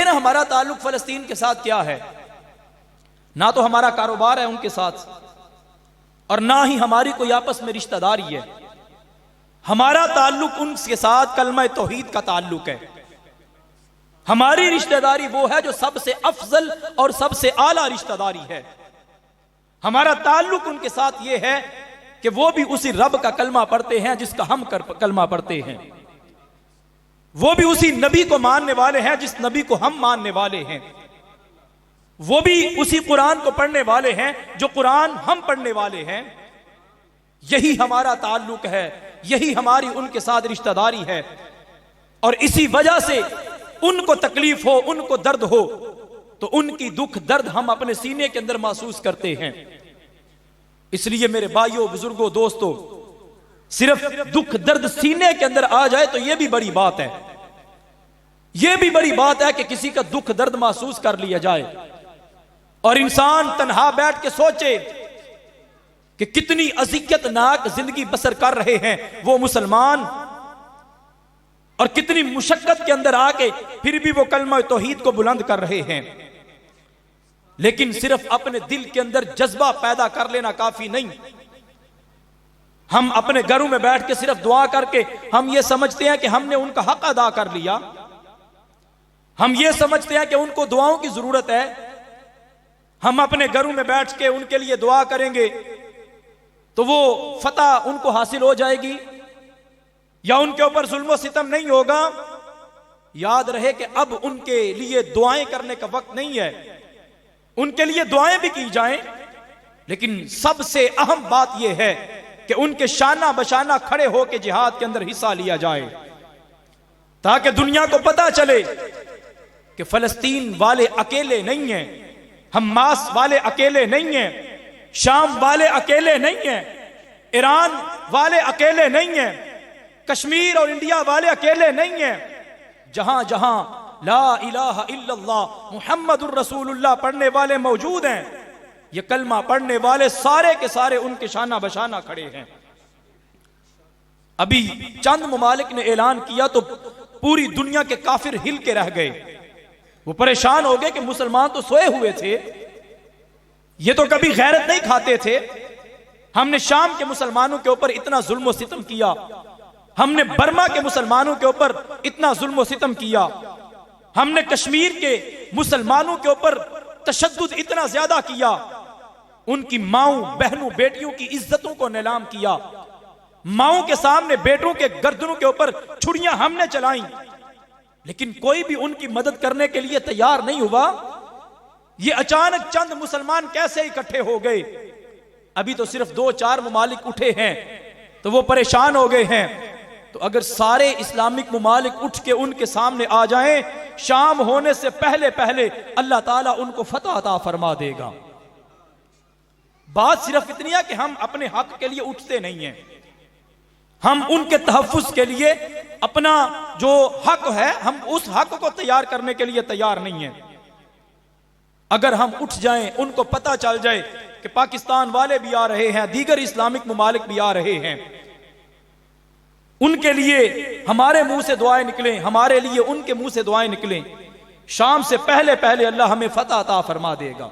देखें ना हमारा ताल्लुक फलस्तीन के साथ क्या है। ना तो हमारा कारोबार है उनके साथ, और ना ही हमारी कोई आपस में रिश्तेदारी है। हमारा ताल्लुक उनके साथ कलमा तौहीद का ताल्लुक है। हमारी रिश्तेदारी वो है जो सबसे अफजल और सबसे आला रिश्तेदारी है। हमारा ताल्लुक उनके साथ ये है कि वो भी उसी रब का कलमा पढ़ते हैं जिसका हम कलमा पढ़ते हैं। वो भी उसी नबी को मानने वाले हैं जिस नबी को हम मानने वाले हैं। वो भी उसी कुरान को पढ़ने वाले हैं जो कुरान हम पढ़ने वाले हैं। यही हमारा ताल्लुक है, यही हमारी उनके साथ रिश्तेदारी है। और इसी वजह से उनको तकलीफ हो, उनको दर्द हो, तो उनकी दुख दर्द हम अपने सीने के अंदर महसूस करते हैं। इसलिए मेरे भाइयों, बुजुर्गों, दोस्तों, सिर्फ दुख दर्द सीने के अंदर आ जाए तो यह भी बड़ी बात है। यह भी बड़ी बात है कि किसी का दुख दर्द महसूस कर लिया जाए और इंसान तन्हा बैठ के सोचे कि कितनी अज़ियतनाक जिंदगी बसर कर रहे हैं वो मुसलमान, और कितनी मुशक्कत के अंदर आके फिर भी वो कलमा तौहीद को बुलंद कर रहे हैं। लेकिन सिर्फ अपने दिल के अंदर जज्बा पैदा कर लेना काफी नहीं। हम अपने घरों में बैठ के सिर्फ दुआ करके हम ये समझते हैं कि हमने उनका हक अदा कर लिया। हम ये समझते हैं कि उनको दुआओं की जरूरत है। हम अपने घरों में बैठ के उनके लिए दुआ करेंगे तो वो फतह उनको हासिल हो जाएगी या उनके ऊपर जुल्म सितम नहीं होगा। याद रहे कि अब उनके लिए दुआएं करने का वक्त नहीं है। उनके लिए दुआएं भी की जाएं, लेकिन सबसे अहम बात यह है कि उनके शाना बशाना खड़े होकर जिहाद के अंदर हिस्सा लिया जाए, ताकि दुनिया को पता चले कि फलस्तीन वाले अकेले नहीं हैं, हमास वाले अकेले नहीं हैं, शाम वाले अकेले नहीं हैं, ईरान वाले अकेले नहीं हैं, कश्मीर और इंडिया वाले अकेले नहीं हैं। जहां जहां ला इलाहा इल्लल्लाह मुहम्मदुर रसूलुल्लाह पढ़ने वाले मौजूद हैं, ये कलमा पढ़ने वाले सारे के सारे उनके शाना बशाना खड़े हैं। अभी चंद मुमालिक ने ऐलान किया तो पूरी दुनिया के काफिर हिल के रह गए। वो परेशान हो गए कि मुसलमान तो सोए हुए थे, ये तो कभी गैरत नहीं खाते थे। हमने शाम के मुसलमानों के ऊपर इतना जुल्म सितम किया, हमने बर्मा के मुसलमानों के ऊपर इतना जुल्म सितम किया, हमने कश्मीर के मुसलमानों के ऊपर तशद्दुद इतना ज्यादा किया, उनकी माओं बहनों बेटियों की इज्जतों को नीलाम किया, माओं के सामने बेटों के गर्दनों के ऊपर छुरियां हमने चलाई, लेकिन कोई भी उनकी मदद करने के लिए तैयार नहीं हुआ। ये अचानक चंद मुसलमान कैसे इकट्ठे हो गए? अभी तो सिर्फ 2-4 मुमालिक उठे हैं तो वो परेशान हो गए हैं। तो अगर सारे इस्लामिक मुमालिक उठ के उनके सामने आ जाएं, शाम होने से पहले पहले अल्लाह ताला उनको फतह अता फरमा देगा। बात सिर्फ इतनी है कि हम अपने हक के लिए उठते नहीं हैं, हम उनके तहफ्फुज़ के लिए अपना जो हक है हम उस हक को तैयार करने के लिए तैयार नहीं है। अगर हम उठ जाएं, उनको पता चल जाए कि पाकिस्तान वाले भी आ रहे हैं, दीगर इस्लामिक मुमालिक भी आ रहे हैं, उनके लिए हमारे मुंह से दुआएं निकलें, हमारे लिए उनके मुंह से दुआएं निकलें, शाम से पहले पहले अल्लाह हमें फतह अता फरमा देगा।